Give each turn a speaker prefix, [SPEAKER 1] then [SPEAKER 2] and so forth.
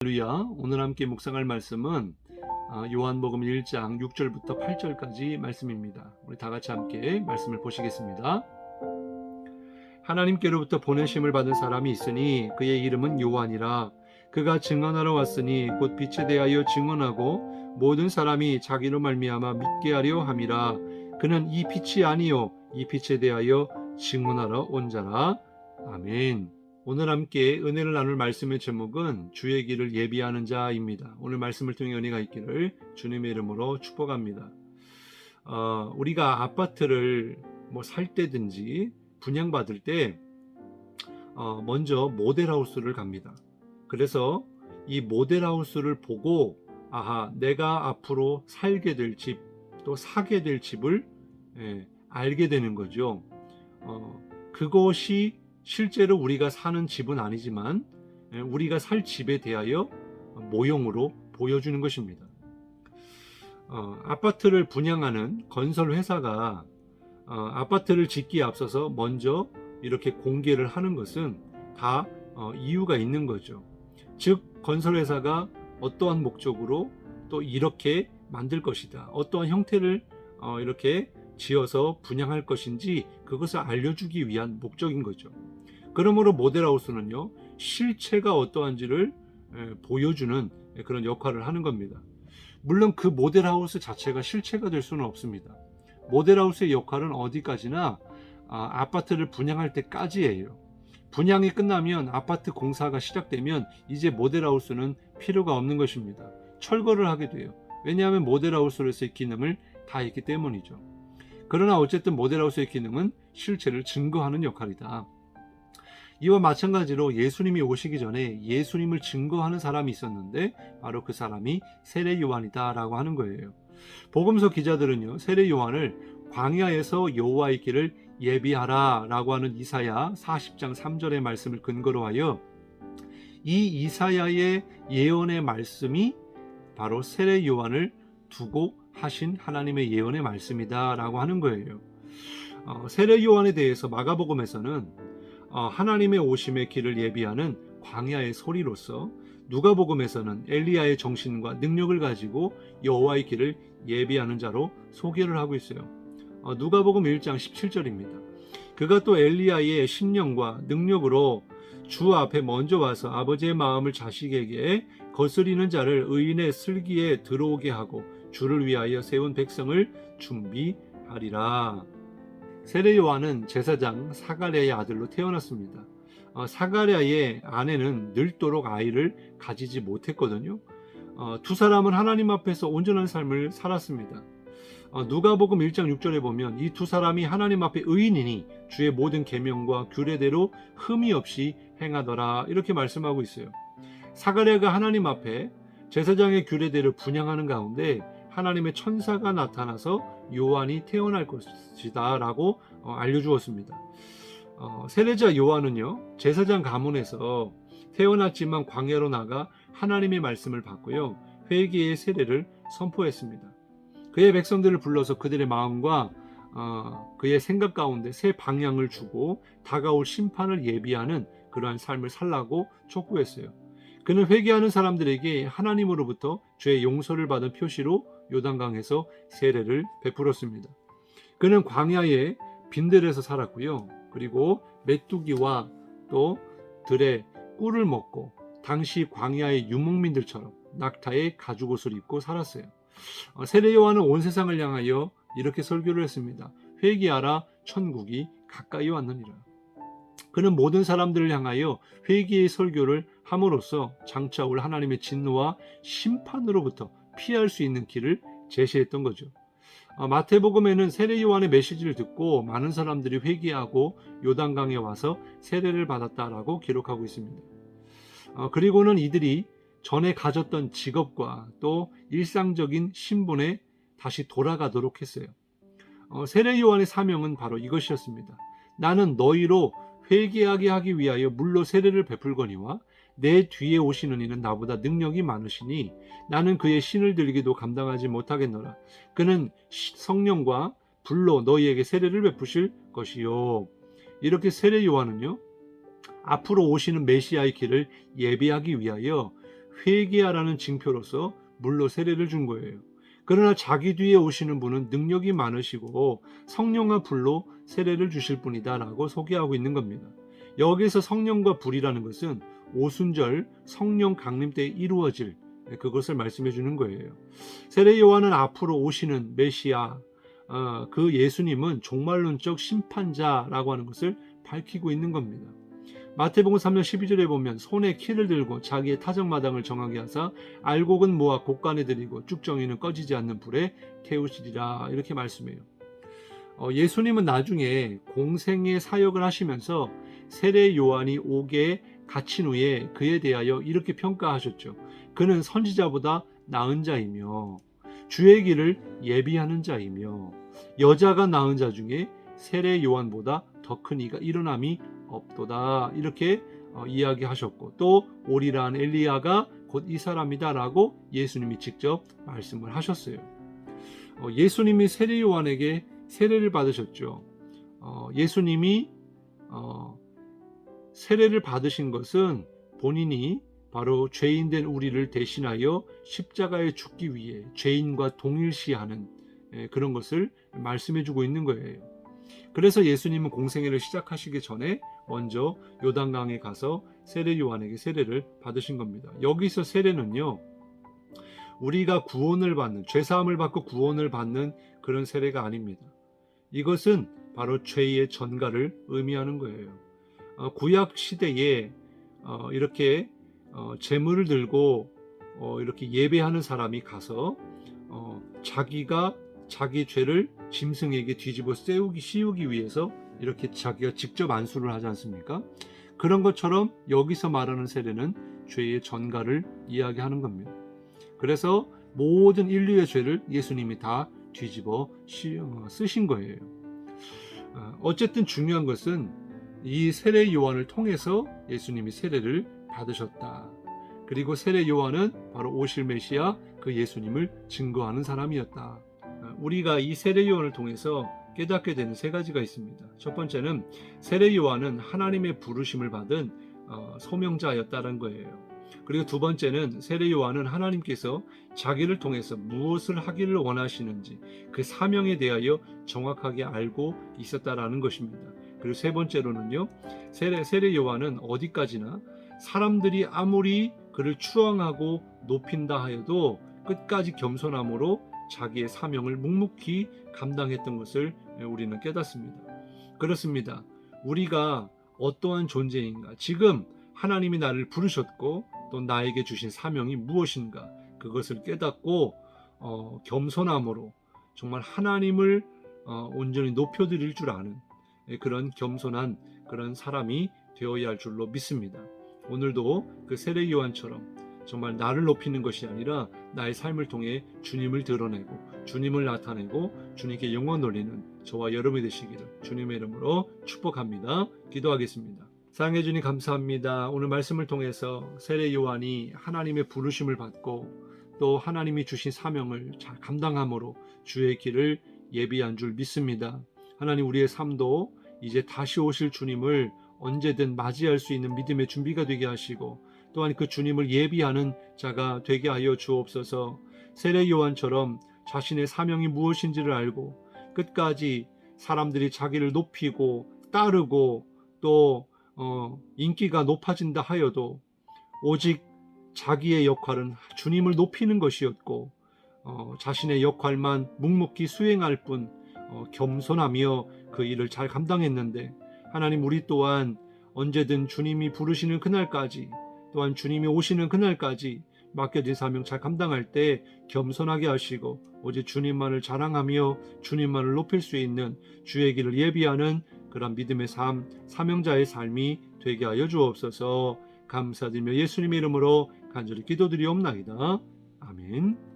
[SPEAKER 1] 할렐루야. 오늘 함께 묵상할 말씀은 요한복음 1장 6절부터 8절까지 말씀입니다. 우리 다 같이 함께 말씀을 보시겠습니다. 하나님께로부터 보내심을 받은 사람이 있으니 그의 이름은 요한이라. 그가 증언하러 왔으니 곧 빛에 대하여 증언하고 모든 사람이 자기로 말미암아 믿게 하려 함이라. 그는 이 빛이 아니요 이 빛에 대하여 증언하러 온 자라. 아멘. 오늘 함께 은혜를 나눌 말씀의 제목은 주의 길을 예비하는 자입니다. 오늘 말씀을 통해 은혜가 있기를 주님의 이름으로 축복합니다. 우리가 아파트를 살 때든지 분양받을 때 먼저 모델하우스를 갑니다. 그래서 이 모델하우스를 보고 내가 앞으로 살게 될 집, 또 사게 될 집을 알게 되는 거죠. 그것이 실제로 우리가 사는 집은 아니지만 우리가 살 집에 대하여 모형으로 보여주는 것입니다. 아파트를 분양하는 건설 회사가 아파트를 짓기에 앞서서 먼저 이렇게 공개를 하는 것은 다 이유가 있는 거죠. 즉 건설 회사가 어떠한 목적으로 또 이렇게 만들 것이다, 어떠한 형태를 이렇게 지어서 분양할 것인지 그것을 알려주기 위한 목적인 거죠. 그러므로 모델하우스는요, 실체가 어떠한지를 보여주는 그런 역할을 하는 겁니다. 물론 그 모델하우스 자체가 실체가 될 수는 없습니다. 모델하우스의 역할은 어디까지나 아파트를 분양할 때까지예요. 분양이 끝나면, 아파트 공사가 시작되면 이제 모델하우스는 필요가 없는 것입니다. 철거를 하게 돼요. 왜냐하면 모델하우스로서의 기능을 다 했기 때문이죠. 그러나 어쨌든 모델하우스의 기능은 실체를 증거하는 역할이다. 이와 마찬가지로 예수님이 오시기 전에 예수님을 증거하는 사람이 있었는데 바로 그 사람이 세례 요한이다 라고 하는 거예요. 복음서 기자들은요, 세례 요한을 광야에서 여호와의 길을 예비하라 라고 하는 이사야 40장 3절의 말씀을 근거로 하여 이 이사야의 예언의 말씀이 바로 세례 요한을 두고 하신 하나님의 예언의 말씀이다 라고 하는 거예요. 세례 요한에 대해서 마가복음에서는 하나님의 오심의 길을 예비하는 광야의 소리로서, 누가복음에서는 엘리야의 정신과 능력을 가지고 여호와의 길을 예비하는 자로 소개를 하고 있어요. 누가복음 1장 17절입니다. 그가 또 엘리야의 신령과 능력으로 주 앞에 먼저 와서 아버지의 마음을 자식에게 거스리는 자를 의인의 슬기에 들어오게 하고 주를 위하여 세운 백성을 준비하리라. 세례 요한은 제사장 사가랴의 아들로 태어났습니다. 사가랴의 아내는 늙도록 아이를 가지지 못했거든요. 두 사람은 하나님 앞에서 온전한 삶을 살았습니다. 누가복음 1장 6절에 보면 이 두 사람이 하나님 앞에 의인이니 주의 모든 계명과 규례대로 흠이 없이 행하더라 이렇게 말씀하고 있어요. 사가랴가 하나님 앞에 제사장의 규례대로 분향하는 가운데 하나님의 천사가 나타나서 요한이 태어날 것이다 라고 알려주었습니다. 세례자 요한은요, 제사장 가문에서 태어났지만 광야로 나가 하나님의 말씀을 받고요, 회개의 세례를 선포했습니다. 그의 백성들을 불러서 그들의 마음과 그의 생각 가운데 새 방향을 주고 다가올 심판을 예비하는 그러한 삶을 살라고 촉구했어요. 그는 회개하는 사람들에게 하나님으로부터 죄의 용서를 받은 표시로 요단강에서 세례를 베풀었습니다. 그는 광야의 빈들에서 살았고요. 그리고 메뚜기와 또 들의 꿀을 먹고 당시 광야의 유목민들처럼 낙타의 가죽옷을 입고 살았어요. 세례 요한은 온 세상을 향하여 이렇게 설교를 했습니다. 회개하라, 천국이 가까이 왔느니라. 그는 모든 사람들을 향하여 회개의 설교를 함으로써 장차 올 하나님의 진노와 심판으로부터 피할 수 있는 길을 제시했던 거죠. 마태복음에는 세례 요한의 메시지를 듣고 많은 사람들이 회개하고 요단강에 와서 세례를 받았다라고 기록하고 있습니다. 그리고는 이들이 전에 가졌던 직업과 또 일상적인 신분에 다시 돌아가도록 했어요. 세례 요한의 사명은 바로 이것이었습니다. 나는 너희로 회개하게 하기 위하여 물로 세례를 베풀거니와 내 뒤에 오시는 이는 나보다 능력이 많으시니 나는 그의 신을 들기도 감당하지 못하겠노라. 그는 성령과 불로 너희에게 세례를 베푸실 것이요. 이렇게 세례 요한은요, 앞으로 오시는 메시아의 길을 예비하기 위하여 회개하라는 징표로서 물로 세례를 준 거예요. 그러나 자기 뒤에 오시는 분은 능력이 많으시고 성령과 불로 세례를 주실 분이다 라고 소개하고 있는 겁니다. 여기서 성령과 불이라는 것은 오순절 성령 강림 때 이루어질 그것을 말씀해 주는 거예요. 세례 요한은 앞으로 오시는 메시아, 그 예수님은 종말론적 심판자라고 하는 것을 밝히고 있는 겁니다. 마태복음 3장 12절에 보면 손에 키를 들고 자기의 타작마당을 정하게 하사 알곡은 모아 곡간에 들이고 쭉정이는 꺼지지 않는 불에 태우시리라 이렇게 말씀해요. 예수님은 나중에 공생의 사역을 하시면서 세례 요한이 옥에 갇힌 후에 그에 대하여 이렇게 평가하셨죠. 그는 선지자보다 나은 자이며 주의 길을 예비하는 자이며 여자가 낳은 자 중에 세례 요한보다 더 큰 이가 일어남이 없도다 이렇게 이야기하셨고 또 오리란 엘리야가 곧 이 사람이다 라고 예수님이 직접 말씀을 하셨어요. 예수님이 세례 요한에게 세례를 받으셨죠. 예수님이 세례를 받으신 것은 본인이 바로 죄인된 우리를 대신하여 십자가에 죽기 위해 죄인과 동일시하는 그런 것을 말씀해 주고 있는 거예요. 그래서 예수님은 공생애를 시작하시기 전에 먼저 요단강에 가서 세례 요한에게 세례를 받으신 겁니다. 여기서 세례는요, 우리가 구원을 받는, 죄사함을 받고 구원을 받는 그런 세례가 아닙니다. 이것은 바로 죄의 전가를 의미하는 거예요. 구약 시대에 이렇게 제물을 들고 이렇게 예배하는 사람이 가서 자기가 자기 죄를 짐승에게 뒤집어 씌우기 위해서 이렇게 자기가 직접 안수를 하지 않습니까? 그런 것처럼 여기서 말하는 세례는 죄의 전가를 이야기하는 겁니다. 그래서 모든 인류의 죄를 예수님이 다 뒤집어 쓰신 거예요. 어쨌든 중요한 것은 이 세례 요한을 통해서 예수님이 세례를 받으셨다. 그리고 세례 요한은 바로 오실 메시아 그 예수님을 증거하는 사람이었다. 우리가 이 세례 요한을 통해서 깨닫게 되는 세 가지가 있습니다. 첫 번째는 세례 요한은 하나님의 부르심을 받은 소명자였다는 거예요. 그리고 두 번째는 세례 요한은 하나님께서 자기를 통해서 무엇을 하기를 원하시는지 그 사명에 대하여 정확하게 알고 있었다라는 것입니다. 그리고 세 번째로는요, 세례 요한은 어디까지나 사람들이 아무리 그를 추앙하고 높인다 하여도 끝까지 겸손함으로 자기의 사명을 묵묵히 감당했던 것을 우리는 깨닫습니다. 그렇습니다. 우리가 어떠한 존재인가, 지금 하나님이 나를 부르셨고 또 나에게 주신 사명이 무엇인가, 그것을 깨닫고 겸손함으로 정말 하나님을 온전히 높여드릴 줄 아는 그런 겸손한 그런 사람이 되어야 할 줄로 믿습니다. 오늘도 그 세례 요한처럼 정말 나를 높이는 것이 아니라 나의 삶을 통해 주님을 드러내고 주님을 나타내고 주님께 영광 돌리는 저와 여러분이 되시기를 주님의 이름으로 축복합니다. 기도하겠습니다. 사랑해 주님 감사합니다. 오늘 말씀을 통해서 세례 요한이 하나님의 부르심을 받고 또 하나님이 주신 사명을 잘 감당함으로 주의 길을 예비한 줄 믿습니다. 하나님, 우리의 삶도 이제 다시 오실 주님을 언제든 맞이할 수 있는 믿음의 준비가 되게 하시고 또한 그 주님을 예비하는 자가 되게 하여 주옵소서. 세례 요한처럼 자신의 사명이 무엇인지를 알고 끝까지 사람들이 자기를 높이고 따르고 또 인기가 높아진다 하여도 오직 자기의 역할은 주님을 높이는 것이었고 자신의 역할만 묵묵히 수행할 뿐 겸손하며 그 일을 잘 감당했는데, 하나님, 우리 또한 언제든 주님이 부르시는 그날까지 또한 주님이 오시는 그날까지 맡겨진 사명 잘 감당할 때 겸손하게 하시고 오직 주님만을 자랑하며 주님만을 높일 수 있는 주의 길을 예비하는 그런 믿음의 삶, 사명자의 삶이 되게 하여 주옵소서. 감사드리며 예수님의 이름으로 간절히 기도드리옵나이다. 아멘.